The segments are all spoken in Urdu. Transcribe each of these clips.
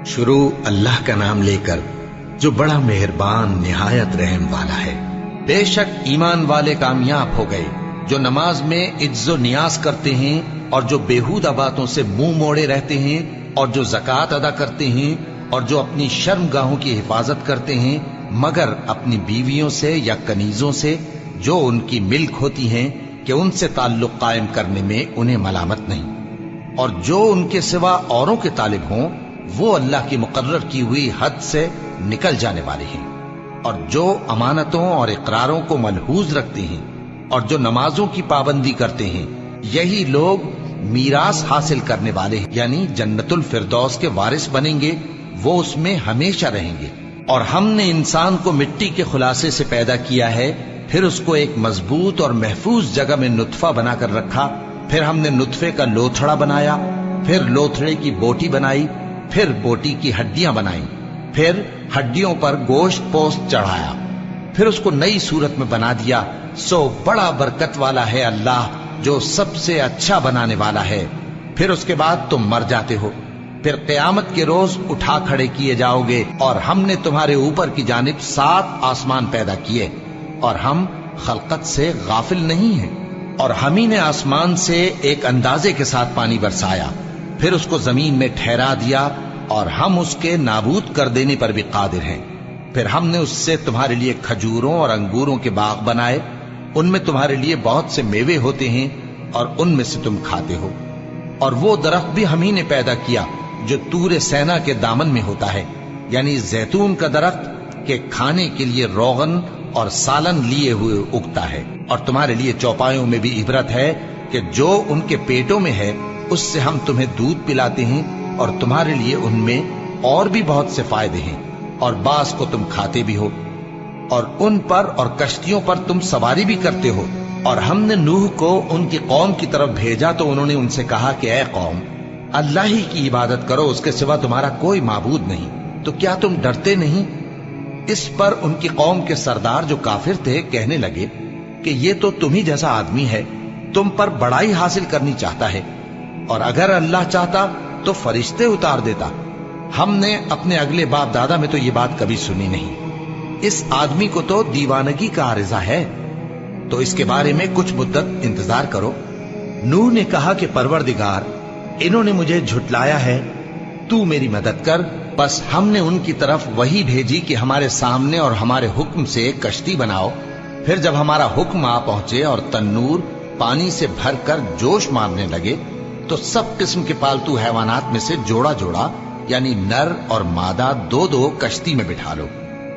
شروع اللہ کا نام لے کر جو بڑا مہربان نہایت رحم والا ہے۔ بے شک ایمان والے کامیاب ہو گئے جو نماز میں عجز و نیاز کرتے ہیں اور جو بیہودہ باتوں سے منہ موڑے رہتے ہیں اور جو زکوٰۃ ادا کرتے ہیں اور جو اپنی شرم گاہوں کی حفاظت کرتے ہیں مگر اپنی بیویوں سے یا کنیزوں سے جو ان کی ملک ہوتی ہیں کہ ان سے تعلق قائم کرنے میں انہیں ملامت نہیں، اور جو ان کے سوا اوروں کے طالب ہوں وہ اللہ کی مقرر کی ہوئی حد سے نکل جانے والے ہیں، اور جو امانتوں اور اقراروں کو ملحوظ رکھتے ہیں اور جو نمازوں کی پابندی کرتے ہیں یہی لوگ میراث حاصل کرنے والے ہیں، یعنی جنت الفردوس کے وارث بنیں گے، وہ اس میں ہمیشہ رہیں گے۔ اور ہم نے انسان کو مٹی کے خلاصے سے پیدا کیا ہے، پھر اس کو ایک مضبوط اور محفوظ جگہ میں نطفہ بنا کر رکھا، پھر ہم نے نطفے کا لوتھڑا بنایا، پھر لوتھڑے کی بوٹی بنائی، پھر بوٹی کی ہڈیاں بنائیں، پھر ہڈیوں پر گوشت پوست چڑھایا، پھر اس کو نئی صورت میں بنا دیا۔ سو بڑا برکت والا ہے اللہ جو سب سے اچھا بنانے والا ہے۔ پھر اس کے بعد تم مر جاتے ہو، پھر قیامت کے روز اٹھا کھڑے کیے جاؤ گے، اور ہم نے تمہارے اوپر کی جانب 7 آسمان پیدا کیے، اور ہم خلقت سے غافل نہیں ہیں۔ اور ہم ہی نے آسمان سے ایک اندازے کے ساتھ پانی برسایا، پھر اس کو زمین میں ٹھہرا دیا، اور ہم اس کے نابود کر دینے پر بھی قادر ہیں۔ پھر ہم نے اس سے تمہارے لیے کھجوروں اور انگوروں کے باغ بنائے، ان میں تمہارے لیے بہت سے میوے ہوتے ہیں اور ان میں سے تم کھاتے ہو۔ اور وہ درخت بھی ہم ہی نے پیدا کیا جو طور سینا کے دامن میں ہوتا ہے، یعنی زیتون کا درخت کہ کھانے کے لیے روغن اور سالن لیے ہوئے اگتا ہے، اور تمہارے لیے چوپایوں میں بھی عبرت ہے کہ جو ان کے پیٹوں میں ہے اس سے ہم تمہیں دودھ پلاتے ہیں، اور تمہارے لیے ان میں اور بھی بہت سے فائدے ہیں، اور بعض کو تم کھاتے بھی ہو، اور ان پر اور کشتیوں پر تم سواری بھی کرتے ہو۔ اور ہم نے نوح کو ان کی قوم کی طرف بھیجا تو انہوں نے ان سے کہا کہ اے قوم، اللہ ہی کی عبادت کرو، اس کے سوا تمہارا کوئی معبود نہیں، تو کیا تم ڈرتے نہیں؟ اس پر ان کی قوم کے سردار جو کافر تھے کہنے لگے کہ یہ تو تم ہی جیسا آدمی ہے، تم پر بڑائی حاصل کرنی چاہتا ہے، اور اگر اللہ چاہتا تو فرشتے اتار دیتا۔ ہم نے اپنے اگلے باپ دادا میں تو یہ بات کبھی سنی نہیں، اس آدمی کو تو دیوانگی کا عارضہ ہے، تو اس کے بارے میں کچھ مدت انتظار کرو۔ نوح نے کہا کہ پروردگار، انہوں نے مجھے جھٹلایا ہے، تو میری مدد کر۔ بس ہم نے ان کی طرف وحی بھیجی کہ ہمارے سامنے اور ہمارے حکم سے ایک کشتی بناؤ، پھر جب ہمارا حکم آ پہنچے اور تنور پانی سے بھر کر جوش مارنے لگے تو سب قسم کے پالتو حیوانات میں سے جوڑا جوڑا یعنی نر اور مادہ 2 کشتی میں بٹھا لو،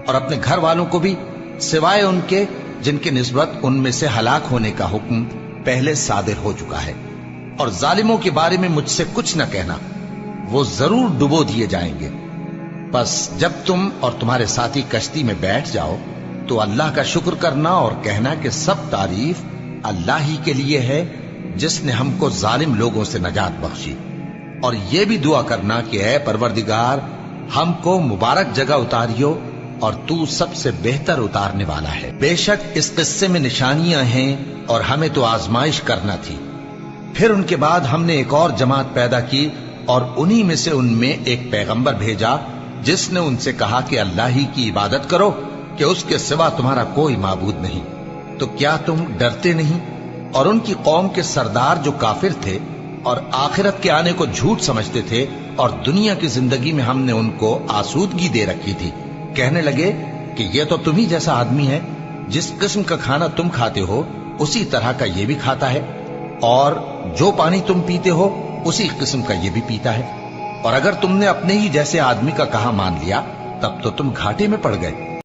اور اپنے گھر والوں کو بھی سوائے ان کے جن کے نسبت ان میں سے ہلاک ہونے کا حکم پہلے صادر ہو چکا ہے۔ اور ظالموں کے بارے میں مجھ سے کچھ نہ کہنا، وہ ضرور ڈبو دیے جائیں گے۔ بس جب تم اور تمہارے ساتھی کشتی میں بیٹھ جاؤ تو اللہ کا شکر کرنا اور کہنا کہ سب تعریف اللہ ہی کے لیے ہے جس نے ہم کو ظالم لوگوں سے نجات بخشی، اور یہ بھی دعا کرنا کہ اے پروردگار، ہم کو مبارک جگہ اتاریو اور تو سب سے بہتر اتارنے والا ہے۔ بے شک اس قصے میں نشانیاں ہیں اور ہمیں تو آزمائش کرنا تھی۔ پھر ان کے بعد ہم نے ایک اور جماعت پیدا کی اور انہی میں سے ان میں ایک پیغمبر بھیجا جس نے ان سے کہا کہ اللہ ہی کی عبادت کرو کہ اس کے سوا تمہارا کوئی معبود نہیں، تو کیا تم ڈرتے نہیں؟ اور ان کی قوم کے سردار جو کافر تھے اور آخرت کے آنے کو جھوٹ سمجھتے تھے اور دنیا کی زندگی میں ہم نے ان کو آسودگی دے رکھی تھی، کہنے لگے کہ یہ تو تم ہی جیسا آدمی ہے، جس قسم کا کھانا تم کھاتے ہو اسی طرح کا یہ بھی کھاتا ہے، اور جو پانی تم پیتے ہو اسی قسم کا یہ بھی پیتا ہے، اور اگر تم نے اپنے ہی جیسے آدمی کا کہا مان لیا تب تو تم گھاٹے میں پڑ گئے۔